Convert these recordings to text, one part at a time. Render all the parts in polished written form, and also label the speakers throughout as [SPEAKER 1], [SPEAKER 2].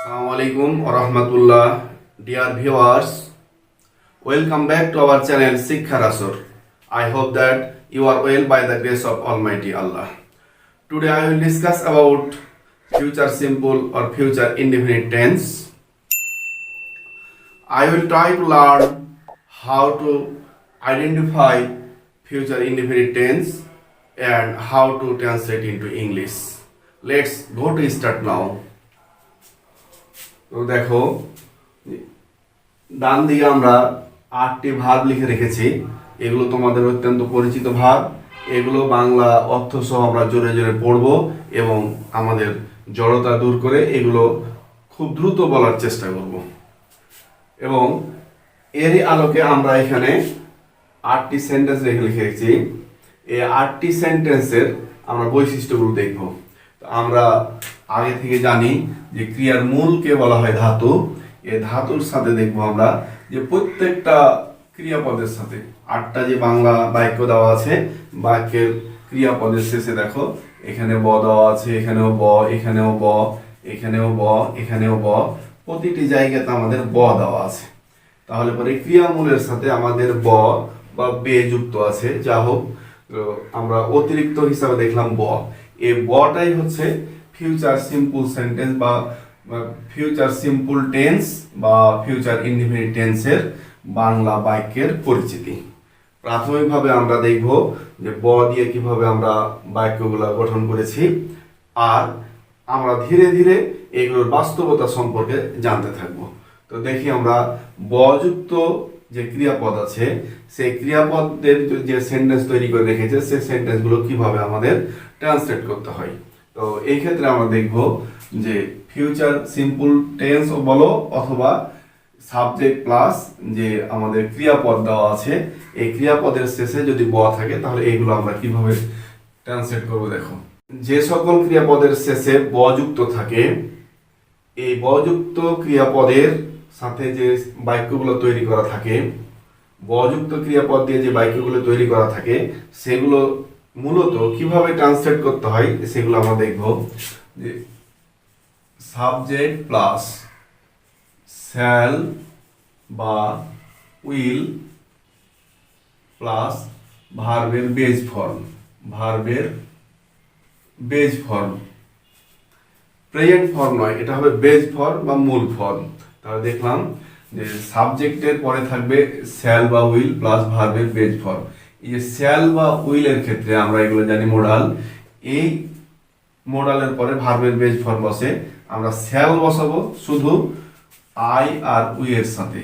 [SPEAKER 1] Assalamualaikum warahmatullah. Dear viewers, welcome back to our channel Sikha Rasur. I hope that you are well by the grace of Almighty Allah. Today I will discuss about future simple or future indefinite tense. I will try to learn how to identify future indefinite tense and how to translate into English. Let's go to start now. তো দেখো ডান দিকে আমরা 8টি verb লিখে রেখেছি। এগুলো তোমাদের অত্যন্ত পরিচিত ভার্ব। এগুলো বাংলা অর্থ সহ আমরা জোরে জোরে পড়ব এবং আমাদের জড়তা দূর করে এগুলো খুব দ্রুত বলার চেষ্টা করব। এবং এরই আলোকে আমরা এখানে 8টি সেন্টেন্স লিখে রেখেছি। এই 8টি সেন্টেন্সের আমরা বৈশিষ্ট্যগুলো দেখব। তো আমরা আগে থেকে জানি যে ক্রিয়ার মূলকে বলা হয় ধাতু। এই ধাতুর সাথে দেখবো আমরা যে প্রত্যেকটা ক্রিয়াপদের সাথে 8টা যে বাংলা বাক্য দেওয়া আছে, বাক্যের ক্রিয়াপদের শেষে দেখো এখানে ব দেওয়া আছে, এখানেও ব, এখানেও ব, এখানেও ব, এখানেও ব, প্রতিটি জায়গাতে আমাদের ব দেওয়া আছে। তাহলে পরে ক্রিয়ামূলের সাথে আমাদের ব বা বে যুক্ত আছে। যা হোক, আমরা অতিরিক্ত হিসাবে দেখলাম ব। এই বটাই হচ্ছে ফিউচার সিম্পল সেন্টেন্স বা ফিউচার সিম্পল টেন্স বা ফিউচার ইনডিফিনিট টেন্সের বাংলা বাক্যের পরিচিতি। প্রাথমিকভাবে আমরা দেখব যে ব দিয়ে কিভাবে আমরা বাক্যগুলো গঠন করেছি, আর আমরা ধীরে ধীরে এগুলোর বাস্তবতা সম্পর্কে জানতে থাকব। তো দেখি আমরা বযুক্ত যে ক্রিয়াপদ আছে সেই ক্রিয়াপদের যে সেন্টেন্স তৈরি করে রেখেছে সেই সেন্টেন্সগুলো কিভাবে আমাদের ট্রান্সলেট করতে হয়। তো এই ক্ষেত্রে আমরা দেখব যে ফিউচার সিম্পল টেন্স বলো অথবা সাবজেক্ট প্লাস যে আমাদের ক্রিয়াপদ দেওয়া আছে, এই ক্রিয়াপদের শেষে যদি ব থাকে তাহলে এইগুলো আমরা কিভাবে ট্রান্সলেট করব। দেখো, যে সকল ক্রিয়াপদের শেষে ব যুক্ত থাকে, এই বযুক্ত ক্রিয়াপদের সাথে যে বাক্যগুলো তৈরি করা থাকে, বযুক্ত ক্রিয়াপদ দিয়ে যে বাক্যগুলো তৈরি করা থাকে সেগুলো মূলত কিভাবে ট্রান্সলেট করতে হয় সেগুলো আমরা দেখব। যে সাবজেক্ট প্লাস শ্যাল বা উইল প্লাস ভার্বের বেজ ফর্ম, ভার্বের বেজ ফর্ম, প্রেজেন্ট ফর্ম নয়, এটা হবে বেজ ফর্ম বা মূল ফর্ম। তাহলে দেখলাম যে সাবজেক্টের পরে থাকবে শ্যাল বা উইল প্লাস ভার্বের বেজ ফর্ম। এই যে শ্যাল বা উইলের ক্ষেত্রে আমরা এগুলো জানি মোডাল। এই মোডালের পরে ভার্বের বেজ ফর্ম বসে। আমরা শ্যাল বসাবো শুধু আই আর উই এর সাথে।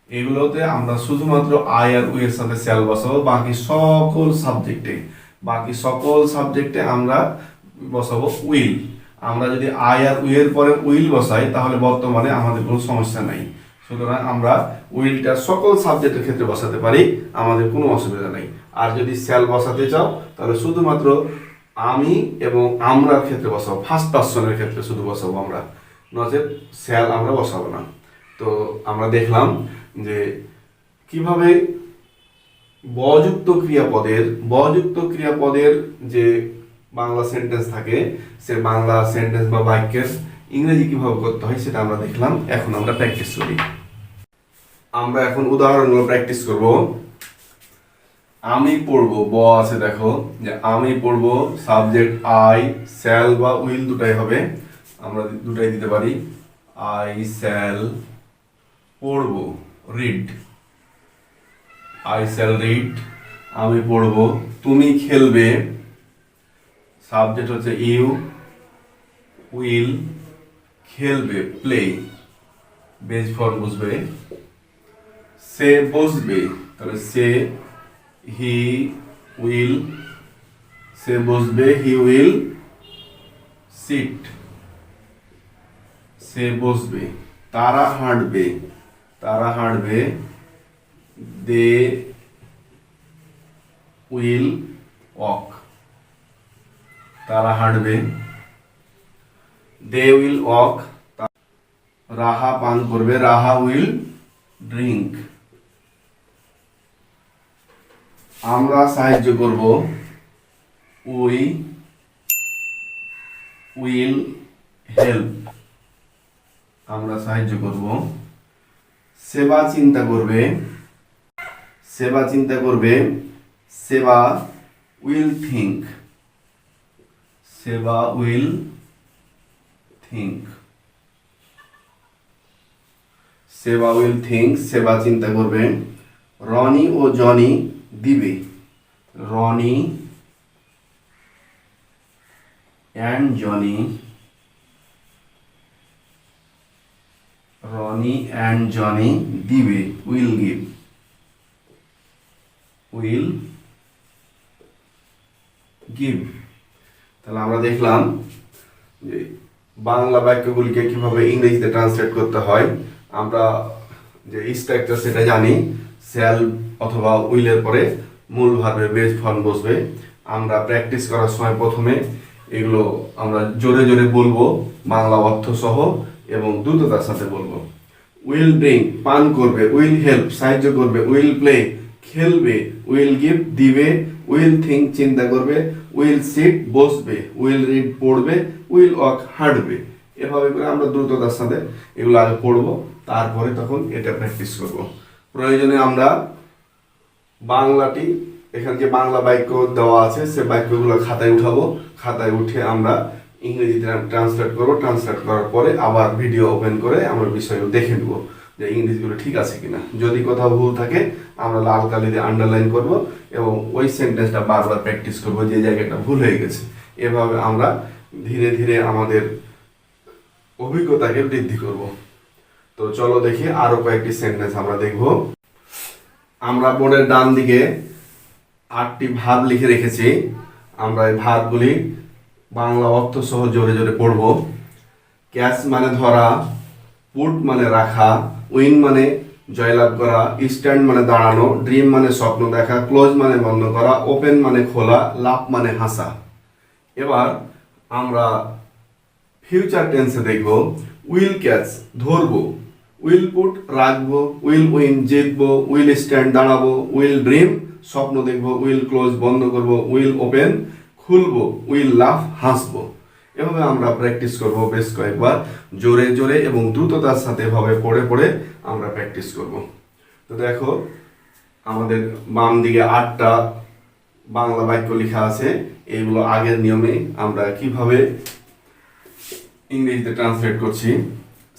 [SPEAKER 1] এগুলোতে আমরা শুধুমাত্র আই আর উই এর সাথে শ্যাল বসাবো। বাকি সকল সাবজেক্টে আমরা বসাবো উইল। আমরা যদি আই আর উই এর পরে উইল বসাই তাহলে বর্তমানে আমাদের কোনো সমস্যা নাই। সুতরাং আমরা উইলটা সকল সাবজেক্টের ক্ষেত্রে বসাতে পারি, আমাদের কোনো অসুবিধা নেই। আর যদি শ্যাল বসাতে চাও তাহলে শুধুমাত্র আমি এবং আমরার ক্ষেত্রে বসাবো, ফার্স্ট পার্সনের ক্ষেত্রে শুধু বসাবো আমরা, নচেত শ্যাল আমরা বসাবো না। তো আমরা দেখলাম যে কিভাবে বযুক্ত ক্রিয়াপদের যে বাংলা সেন্টেন্স থাকে সে বাংলা সেন্টেন্স বা বাক্যের ইংরেজি কিভাবে করতে হয় সেটা আমরা দেখলাম। এখন আমরা প্র্যাকটিস করি। আমরা এখন উদাহরণগুলো প্র্যাকটিস করব। আমি পড়বো, ব আছে, দেখো যে আমি পড়বো, সাবজেক্ট আই, শ্যাল বা উইল দুটাই হবে, আমরা দুটাই দিতে পারি। আই শ্যাল পড়বো, রিড, আই শ্যাল রিড, আমি পড়বো। তুমি খেলবে, সাবজেক্ট হচ্ছে ইউ, উইল, খেলবে, প্লে, বেজ ফর্ম বসবে। সে বসবে, তাহলে সে, হি উইল, সে বসবে, হি উইল সিট, সে বসবে। তারা হাঁটবে, দে উইল ওয়াক, তারা হাঁটবে, দে উইল ওয়াক। রাহা পান করবে, রাহা উইল ড্রিঙ্ক। আমরা সাহায্য করব, উই উইল হেল্প, আমরা সাহায্য করব। সেবা চিন্তা করবে, সেবা চিন্তা করবে, Seba will think, Seba will think, Seba will think, Seba চিন্তা করবে। রনি ও জনি দিবে, রনি অ্যান্ড জনি, রনি অ্যান্ড জনি দিবে, উইল গিভ, উইল গিভ। তাহলে আমরা দেখলাম যে বাংলা বাক্যগুলিকে কিভাবে ইংরেজিতে ট্রান্সলেট করতে হয়। আমরা যে স্ট্রাকচার সেটা জানি, শ্যাল অথবা উইলের পরে মূল ভার্বের বেস ফর্ম বসবে। আমরা প্র্যাকটিস করার সময় প্রথমে এগুলো আমরা জোরে জোরে বলবো, বাংলা অর্থ সহ এবং দ্রুততার সাথে বলবো। উইল ড্রিঙ্ক পান করবে, উইল হেল্প সাহায্য করবে, উইল প্লে খেলবে, উইল গিভ দিবে, উইল থিঙ্ক চিন্তা করবে, উইল সিট বসবে, উইল রিড পড়বে, উইল ওয়াক হাঁটবে। এভাবে করে আমরা দ্রুততার সাথে এগুলো আগে পড়বো, তারপরে তখন এটা প্র্যাকটিস করব। প্রয়োজনে আমরা বাংলাটি এখানে যে বাংলা বাক্য দেওয়া আছে সে বাক্যগুলো খাতায় উঠাবো, খাতায় উঠে আমরা ইংরেজিতে ট্রান্সলেট করবো। ট্রান্সলেট করার পরে আবার ভিডিও ওপেন করে আমরা বিষয়গুলো দেখে নেবো যে ইংরেজিগুলো ঠিক আছে কিনা। যদি কোথাও ভুল থাকে আমরা লাল কালি দিয়ে আন্ডারলাইন করব এবং ওই সেন্টেন্সটা বারবার প্র্যাকটিস করবো যে জায়গাটা ভুল হয়ে গেছে। এভাবে আমরা ধীরে ধীরে আমাদের অভিজ্ঞতাকে বৃদ্ধি করব। তো চলো দেখি আরো কয়েকটি সেন্টেন্স আমরা দেখব। আমরা বোর্ডের ডান দিকে 8টি ভার্ব লিখে রেখেছি। আমরা এই ভার্বগুলি বাংলা অর্থ সহ জোরে জোরে পড়ব। ক্যাচ মানে ধরা, পুট মানে রাখা, উইন মানে জয়লাভ করা, স্ট্যান্ড মানে দাঁড়ানো, ড্রিম মানে স্বপ্ন দেখা, ক্লোজ মানে বন্ধ করা, ওপেন মানে খোলা, লাভ মানে হাসা। এবার আমরা ফিউচার টেন্সে দেখব। উইল ক্যাচ ধরবো, উইল পুট রাখবো, উইল উইন জিতবো, উইল স্ট্যান্ড দাঁড়াবো, উইল ড্রিম স্বপ্ন দেখবো, উইল ক্লোজ বন্ধ করবো, উইল ওপেন খুলবো, উইল লাভ হাসবো। এভাবে আমরা প্র্যাকটিস করব বেশ কয়েকবার জোরে জোরে এবং দ্রুততার সাথে এভাবে পড়ে পড়ে আমরা প্র্যাকটিস করব। তো দেখো আমাদের বাম দিকে 8টা বাংলা বাক্য লেখা আছে। এইগুলো আগের নিয়মে আমরা কিভাবে ইংরেজিতে ট্রান্সলেট করছি।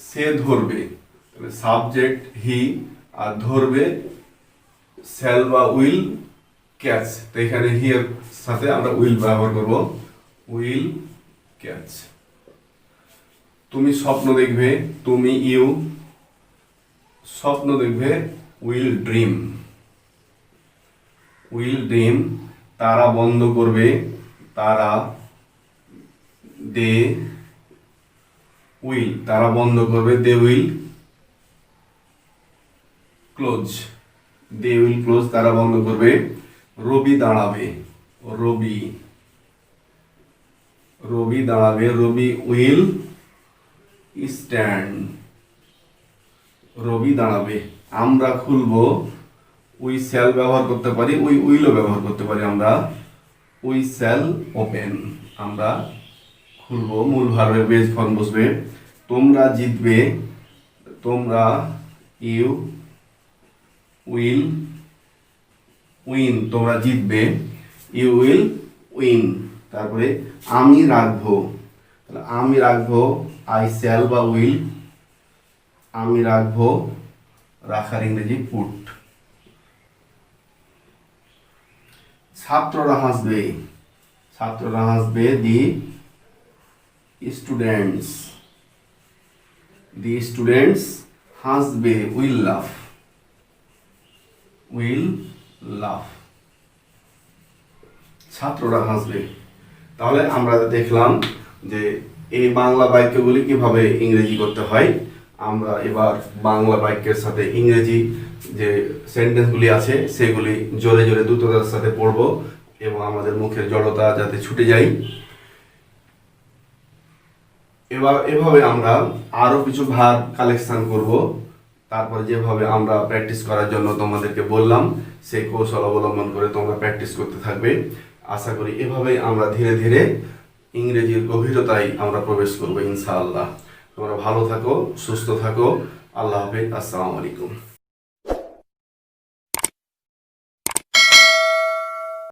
[SPEAKER 1] সে ধরবে, সাবজেক্ট হি, আর ধরবে শ্যাল বা উইল ক্যাচ। তো এখানে হি এর সাথে আমরা উইল ব্যবহার করব, উইল ক্যাচ। তুমি স্বপ্ন দেখবে, তুমি ইউ স্বপ্ন দেখবে, উইল ড্রিম, উইল ড্রিম। তারা বন্ধ করবে, তারা দে উইল, তারা বন্ধ করবে, they will close, they will close, তারা বন্ধ করবে। রবি দাঁড়াবে, রবি, রবি দাঁড়াবে, রবি উইল স্ট্যান্ড, রবি দাঁড়াবে। আমরা খুলবো, উই শ্যাল ব্যবহার করতে পারি, উই উইলও ব্যবহার করতে পারি আমরা, উই শ্যাল ওপেন, আমরা খুলবো, মূল ভার্বের বেস ফর্ম বসবে। তোমরা জিতবে, তোমরা ইউ উইল উইন, তোমরা জিতবে, ইউ উইল উইন। তারপরে আমি রাখবো, তাহলে আমি রাখবো, আই শ্যাল বা উইল, আমি রাখবো, রাখার ইংরেজি পুট। ছাত্ররা হাসবে, ছাত্ররা হাসবে, দি স্টুডেন্টস, দি স্টুডেন্টস হাসবে, উইল লাফ, উইল লাফ, ছাত্ররা হাসবে। তাহলে আমরা দেখলাম যে এই বাংলা বাক্যগুলি কিভাবে ইংরেজি করতে হয়। আমরা এবার বাংলা বাক্যের সাথে ইংরেজি যে সেন্টেন্সগুলি আছে সেগুলি জোরে জোরে দ্রুততার সাথে পড়ব এবং আমাদের মুখের জড়তা যাতে ছুটে যায়। এবার এভাবে আমরা আরো কিছু ভার্ব কালেকশন করব। তারপর যেভাবে আমরা প্র্যাকটিস করার জন্য তোমাদেরকে বললাম সেই কৌশল অবলম্বন করে তোমরা প্র্যাকটিস করতে থাকবে। আশা করি এভাবেই আমরা ধীরে ধীরে ইংরেজির গভীরতায় আমরা প্রবেশ করব ইনশাআল্লাহ। তোমরা ভালো থাকো, সুস্থ থাকো। আল্লাহ হাফেজ, আসসালামু আলাইকুম।